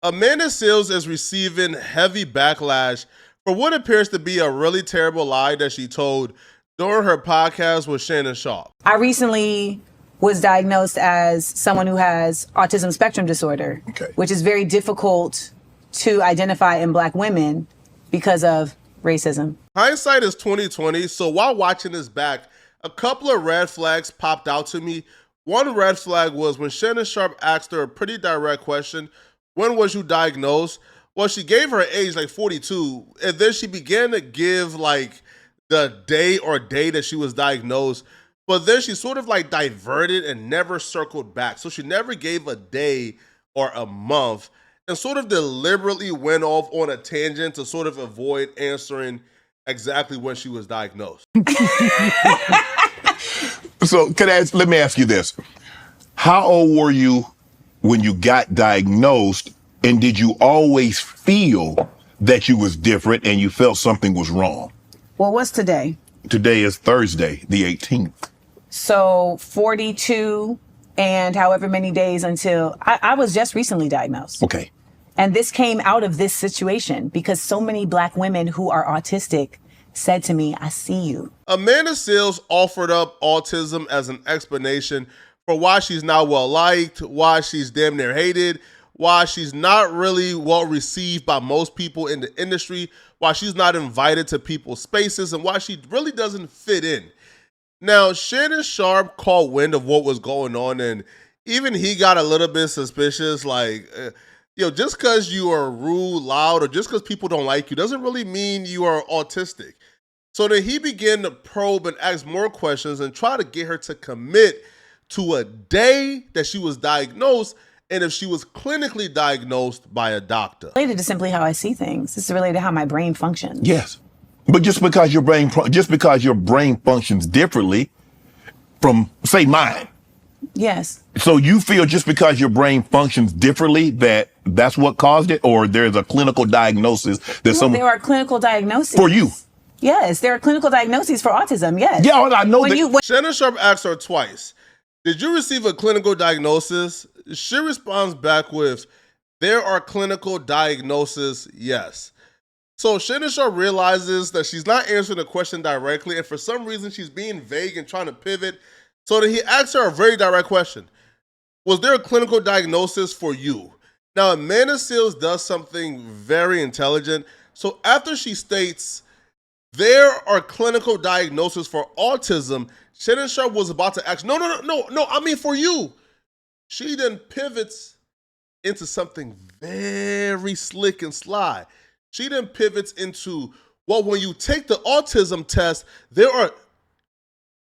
Amanda Seales is receiving heavy backlash for what appears to be a really terrible lie that she told during her podcast with Shannon Sharpe. I recently was diagnosed as someone who has autism spectrum disorder, which is very difficult to identify in Black women because of racism. Hindsight is 20/20, so while watching this back, a couple of red flags popped out to me. One red flag was when Shannon Sharpe asked her a pretty direct question, when was you diagnosed? Well, she gave her age, like 42, and then she began to give like the day or day that she was diagnosed, but then she sort of like diverted and never circled back. So she never gave a day or a month and sort of deliberately went off on a tangent to sort of avoid answering exactly when she was diagnosed. So let me ask you this. How old were you when you got diagnosed, and did you always feel that you was different and you felt something was wrong? Well, what's today? Today is Thursday, the 18th. So 42 and however many days until I was just recently diagnosed. Okay. And this came out of this situation because so many Black women who are autistic said to me, I see you. Amanda Seales offered up autism as an explanation for why she's not well-liked, why she's damn near hated, why she's not really well-received by most people in the industry, why she's not invited to people's spaces, and why she really doesn't fit in. Now, Shannon Sharpe caught wind of what was going on, and even he got a little bit suspicious, like, just because you are rude, loud, or just because people don't like you doesn't really mean you are autistic. So then he began to probe and ask more questions and try to get her to commit to a day that she was diagnosed and if she was clinically diagnosed by a doctor. Related to simply how I see things. This is related to how my brain functions. Yes. But just because your brain functions differently from, say, mine. Yes. So you feel just because your brain functions differently that's what caused it, or there's a clinical diagnosis that there are clinical diagnoses. For you? Yes, there are clinical diagnoses for autism, yes. Yeah, I know Shannon Sharpe asked her twice, did you receive a clinical diagnosis? She responds back with, there are clinical diagnoses, yes. So Shannon Sharpe realizes that she's not answering the question directly, and for some reason she's being vague and trying to pivot. So then he asks her a very direct question. Was there a clinical diagnosis for you? Now, Amanda Seales does something very intelligent. So after she states, there are clinical diagnoses for autism, Shannon Sharpe was about to ask, no, I mean for you. She then pivots into something very slick and sly. She then pivots into, well, when you take the autism test, there are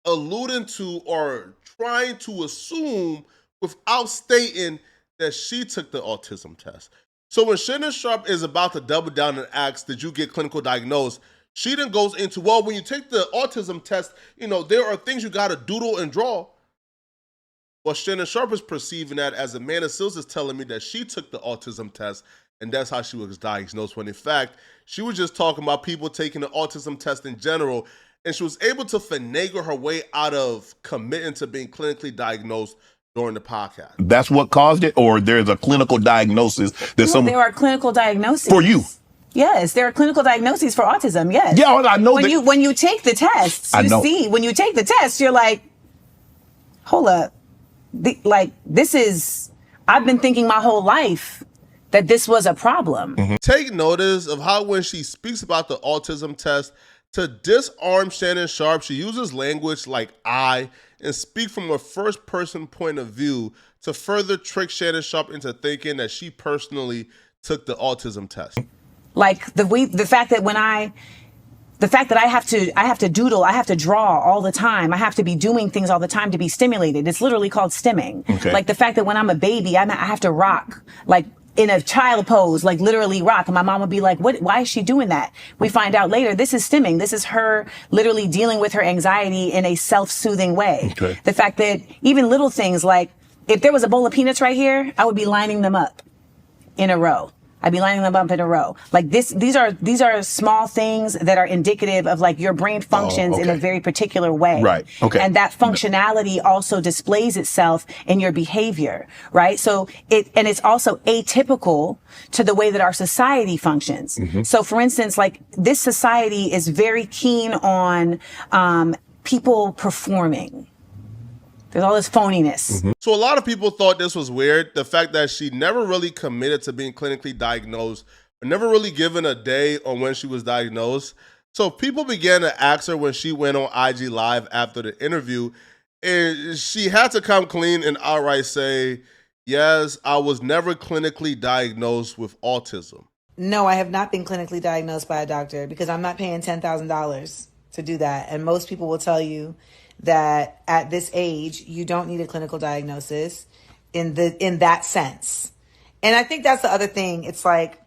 alluding to or trying to assume without stating that she took the autism test. So when Shannon Sharpe is about to double down and ask, did you get clinical diagnosed? She then goes into, well, when you take the autism test, there are things you got to doodle and draw. Well, Shannon Sharpe is perceiving that as Amanda Seales is telling me that she took the autism test and that's how she was diagnosed, when in fact, she was just talking about people taking the autism test in general, and she was able to finagle her way out of committing to being clinically diagnosed during the podcast. That's what caused it, or there's a clinical diagnosis that there are clinical diagnoses. For you? Yes, there are clinical diagnoses for autism, yes. Yeah, I know when you take the tests, when you take the test, you're like, hold up. I've been thinking my whole life that this was a problem. Mm-hmm. Take notice of how when she speaks about the autism test, to disarm Shannon Sharpe, she uses language like I and speak from a first person point of view to further trick Shannon Sharpe into thinking that she personally took the autism test. Like the fact that I have to doodle, I have to draw all the time. I have to be doing things all the time to be stimulated. It's literally called stimming. Okay. Like the fact that when I'm a baby, I have to rock, like in a child pose, like literally rock. And my mom would be like, why is she doing that? We find out later, this is stimming. This is her literally dealing with her anxiety in a self-soothing way. Okay. The fact that even little things like, if there was a bowl of peanuts right here, I would be lining them up in a row. I'd be lining them up in a row. Like these are small things that are indicative of like your brain functions in a very particular way. Right. Okay. And that functionality also displays itself in your behavior, right? So it's also atypical to the way that our society functions. So for instance, like this society is very keen on people performing. There's all this phoniness. So a lot of people thought this was weird. The fact that she never really committed to being clinically diagnosed, or never really given a day on when she was diagnosed. So people began to ask her when she went on IG Live after the interview, and she had to come clean and outright say, yes, I was never clinically diagnosed with autism. No, I have not been clinically diagnosed by a doctor because I'm not paying $10,000 to do that. And most people will tell you that at this age, you don't need a clinical diagnosis in that sense. And I think that's the other thing. It's like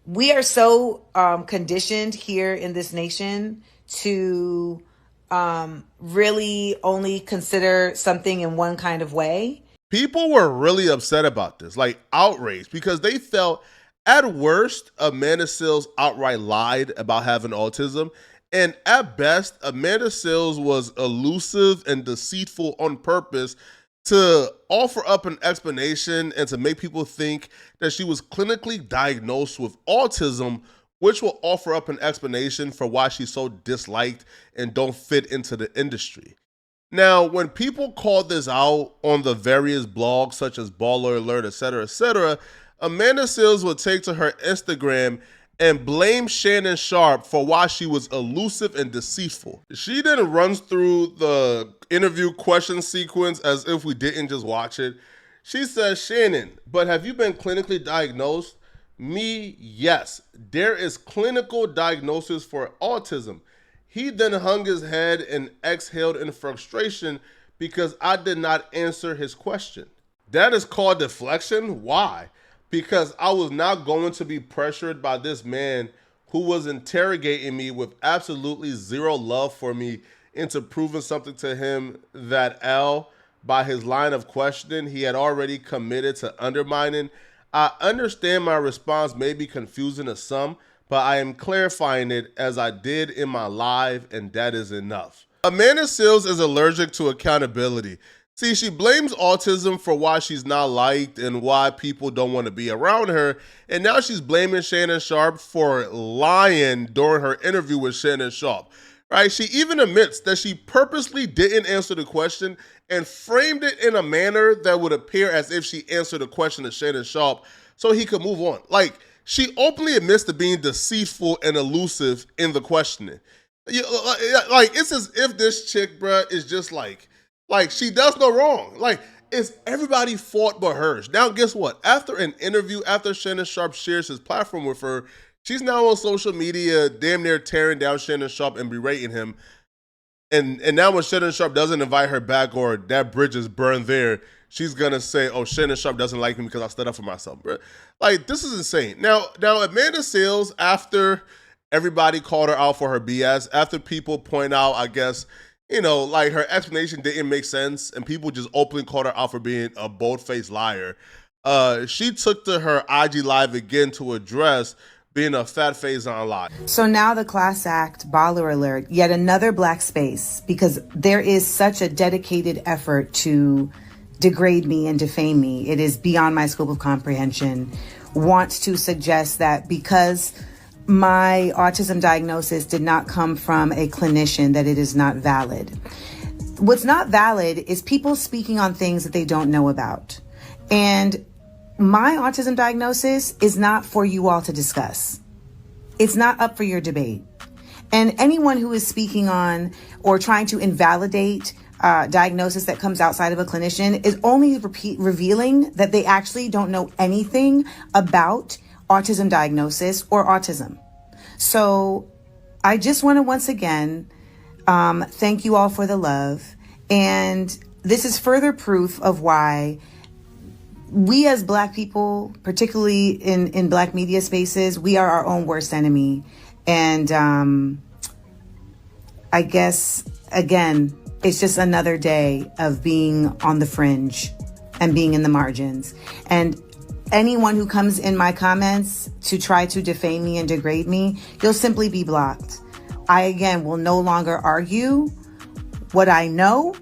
we are so conditioned here in this nation to really only consider something in one kind of way. People were really upset about this, like outraged, because they felt at worst, Amanda Seales outright lied about having autism. And at best, Amanda Seales was elusive and deceitful on purpose to offer up an explanation and to make people think that she was clinically diagnosed with autism, which will offer up an explanation for why she's so disliked and don't fit into the industry. Now, when people called this out on the various blogs such as Baller Alert, etc., Amanda Seales would take to her Instagram and blame Shannon Sharpe for why she was elusive and deceitful. She then runs through the interview question sequence as if we didn't just watch it. She says, Shannon, but have you been clinically diagnosed? Me, yes. There is clinical diagnosis for autism. He then hung his head and exhaled in frustration because I did not answer his question. That is called deflection. Why? Because I was not going to be pressured by this man who was interrogating me with absolutely zero love for me into proving something to him that by his line of questioning, he had already committed to undermining. I understand my response may be confusing to some, but I am clarifying it as I did in my live, and that is enough. Amanda Seales is allergic to accountability. See, she blames autism for why she's not liked and why people don't want to be around her. And now she's blaming Shannon Sharpe for lying during her interview with Shannon Sharpe. Right? She even admits that she purposely didn't answer the question and framed it in a manner that would appear as if she answered the question to Shannon Sharpe so he could move on. Like, she openly admits to being deceitful and elusive in the questioning. Like, it's as if this chick, bruh, is just like she does no wrong. Like, it's everybody fault but hers. Now, guess what? After an interview, after Shannon Sharpe shares his platform with her, she's now on social media damn near tearing down Shannon Sharpe and berating him. And now when Shannon Sharpe doesn't invite her back or that bridge is burned there, she's going to say, oh, Shannon Sharpe doesn't like me because I stood up for myself. Bro. Like, this is insane. Now Amanda Seales, after everybody called her out for her BS, after people point out, I guess, like her explanation didn't make sense and people just openly called her out for being a bold-faced liar, she took to her IG Live again to address being a fat face online. So now the class act, Baller Alert, yet another black space, because there is such a dedicated effort to degrade me and defame me. It is beyond my scope of comprehension. Wants to suggest that because my autism diagnosis did not come from a clinician, that it is not valid. What's not valid is people speaking on things that they don't know about. And my autism diagnosis is not for you all to discuss. It's not up for your debate. And anyone who is speaking on or trying to invalidate diagnosis that comes outside of a clinician is only revealing that they actually don't know anything about autism diagnosis or autism. So I just want to once again thank you all for the love. And this is further proof of why we as Black people, particularly in Black media spaces, we are our own worst enemy. And I guess, again, it's just another day of being on the fringe and being in the margins. And anyone who comes in my comments to try to defame me and degrade me, you'll simply be blocked. I, again, will no longer argue what I know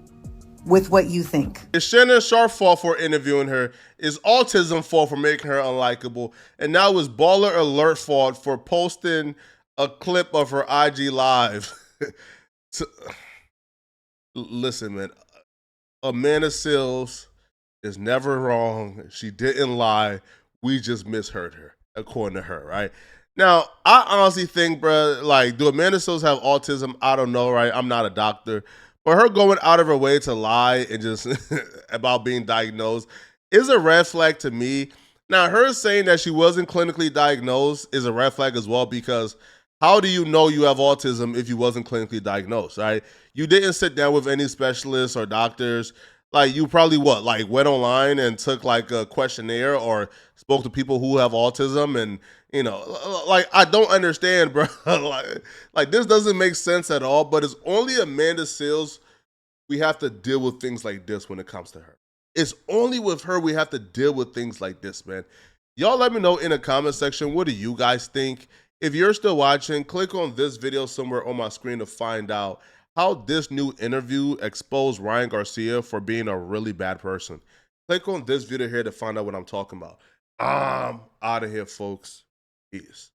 with what you think. Is Shannon Sharpe fault for interviewing her? Is autism fault for making her unlikable? And now is Baller Alert fault for posting a clip of her IG live? Listen, man, Amanda Seales is never wrong. She didn't lie. We just misheard her, according to her, right? Now, I honestly think, bro, like, do Amanda Seales have autism? I don't know, right? I'm not a doctor. But her going out of her way to lie and just about being diagnosed is a red flag to me. Now, her saying that she wasn't clinically diagnosed is a red flag as well, because how do you know you have autism if you wasn't clinically diagnosed, right? You didn't sit down with any specialists or doctors. Like, you probably went online and took like a questionnaire or spoke to people who have autism, and like, I don't understand, bro. like this doesn't make sense at all. But it's only Amanda Seales we have to deal with things like this when it comes to her. It's only with her we have to deal with things like this, man. Y'all let me know in the comment section, what do you guys think? If you're still watching, click on this video somewhere on my screen to find out how this new interview exposed Ryan Garcia for being a really bad person. Click on this video here to find out what I'm talking about. I'm out of here, folks. Peace.